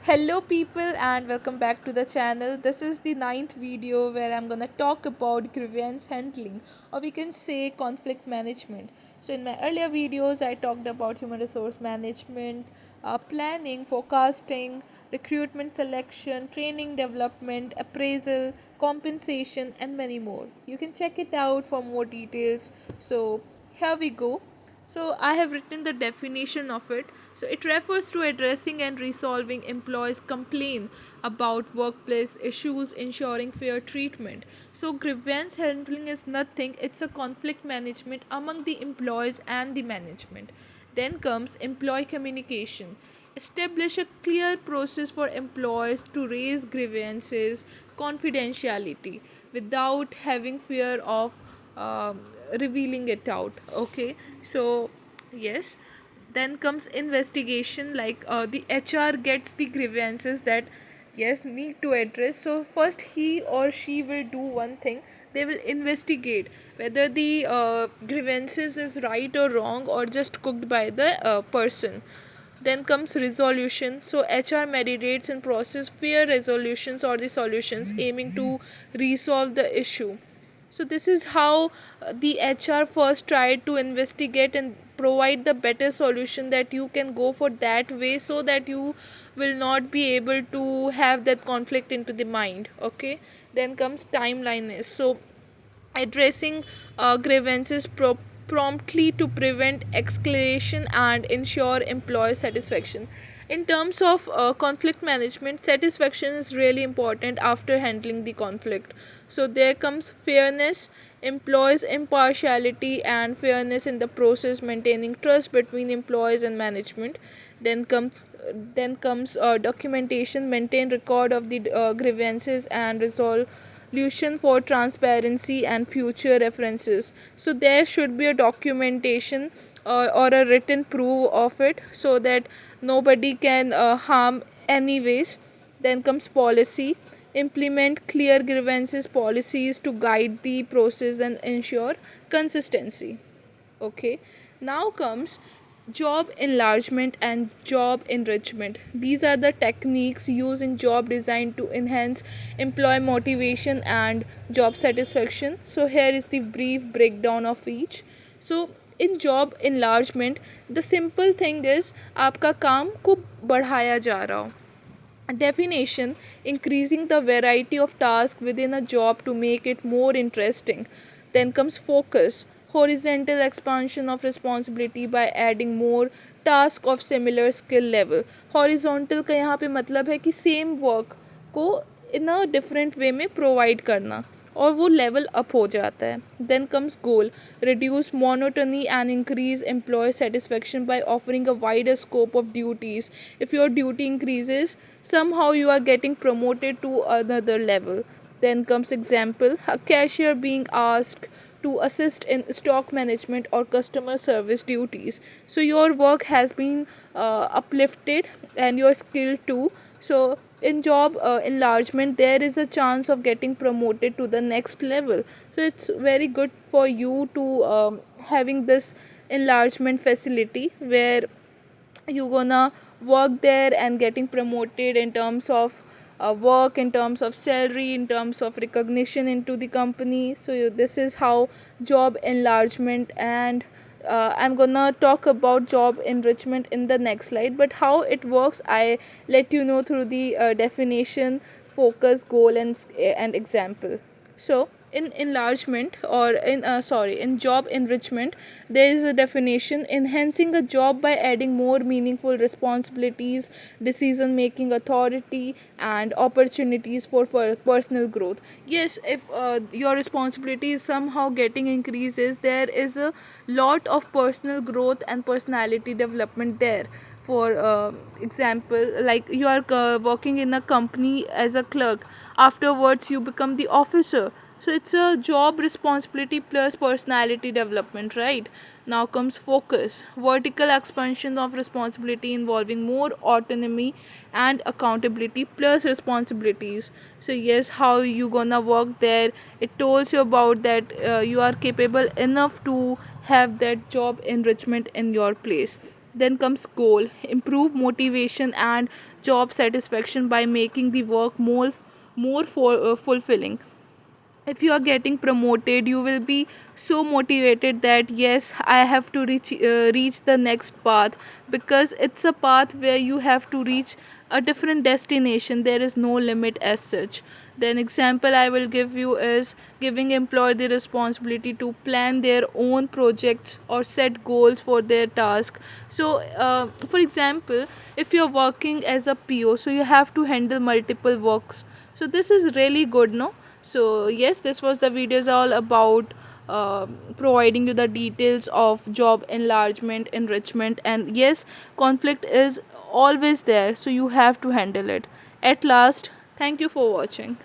Hello, people, and welcome back to the channel. This is the ninth video where I'm gonna talk about grievance handling, or we can say conflict management. So, in my earlier videos, I talked about human resource management, planning, forecasting, recruitment selection, training development, appraisal, compensation, and many more. You can check it out for more details. So, here we go. So, I have written the definition of it. So, it refers to addressing and resolving employees' complaint about workplace issues, ensuring fair treatment. So, grievance handling is nothing, it's a conflict management among the employees and the management. Then comes employee communication. Establish a clear process for employees to raise grievances, confidentiality, without having fear of um revealing it out. Okay, so yes, then comes investigation, like the HR gets the grievances that yes need to address. So first he or she will do one thing, they will investigate whether the grievances is right or wrong or just cooked by the person. Then comes resolution. So HR meditates and process fair resolutions or the solutions aiming to resolve the issue. So this is how the HR first tried to investigate and provide the better solution that you can go for that way, so that you will not be able to have that conflict into the mind. Okay, then comes timeline. So addressing grievances promptly to prevent escalation and ensure employee satisfaction. In terms of conflict management, satisfaction is really important after handling the conflict. So there comes fairness, employees impartiality and fairness in the process, maintaining trust between employees and management. Then comes documentation, maintain record of the grievances and resolution for transparency and future references. So there should be a documentation or a written proof of it, so that nobody can harm anyways. Then comes policy. Implement clear grievances policies to guide the process and ensure consistency. Okay, now comes job enlargement and job enrichment. These are the techniques used in job design to enhance employee motivation and job satisfaction. So here is the brief breakdown of each. So in job enlargement, the simple thing is आपका काम को बढ़ाया जा रहा हो. Definition: increasing the variety of tasks within a job to make it more interesting. Then comes focus: horizontal expansion of responsibility by adding more tasks of similar skill level. Horizontal का यहाँ पे मतलब है कि same work को in a different way में provide करना और वो लेवल अप हो जाता है. Then comes goal: reduce monotony and increase employ satisfaction by offering a wider scope of duties. If your duty increases, somehow you are getting promoted to another level. Then comes example: a cashier being asked to assist in stock management or customer service duties. So your work has been uplifted and your skill too. So in job enlargement, there is a chance of getting promoted to the next level. So it's very good for you to having this enlargement facility where you gonna work there and getting promoted in terms of work, in terms of salary, in terms of recognition into the company. So this is how job enlargement, and I'm gonna talk about job enrichment in the next slide. But how it works, I let you know through the definition, focus, goal, and example. So in enlargement, or in job enrichment, there is a definition: enhancing a job by adding more meaningful responsibilities, decision making authority, and opportunities for personal growth. Yes, if your responsibility is somehow getting increases, there is a lot of personal growth and personality development there. For example, like you are working in a company as a clerk, afterwards you become the officer. So it's a job responsibility plus personality development, right? Now comes focus: vertical expansion of responsibility involving more autonomy and accountability plus responsibilities. So yes, how you gonna work there, it tells you about that you are capable enough to have that job enrichment in your place. Then comes goal, improve motivation and job satisfaction by making the work more fulfilling. If you are getting promoted, you will be so motivated that yes, I have to reach the next path, because it's a path where you have to reach a different destination. There is no limit as such. Then example I will give you is giving employee the responsibility to plan their own projects or set goals for their task. So for example, if you're working as a PO, so you have to handle multiple works. So this is really good, no? So yes, this was the videos all about providing you the details of job enlargement, enrichment, and yes, conflict is always there, so you have to handle it. At last, thank you for watching.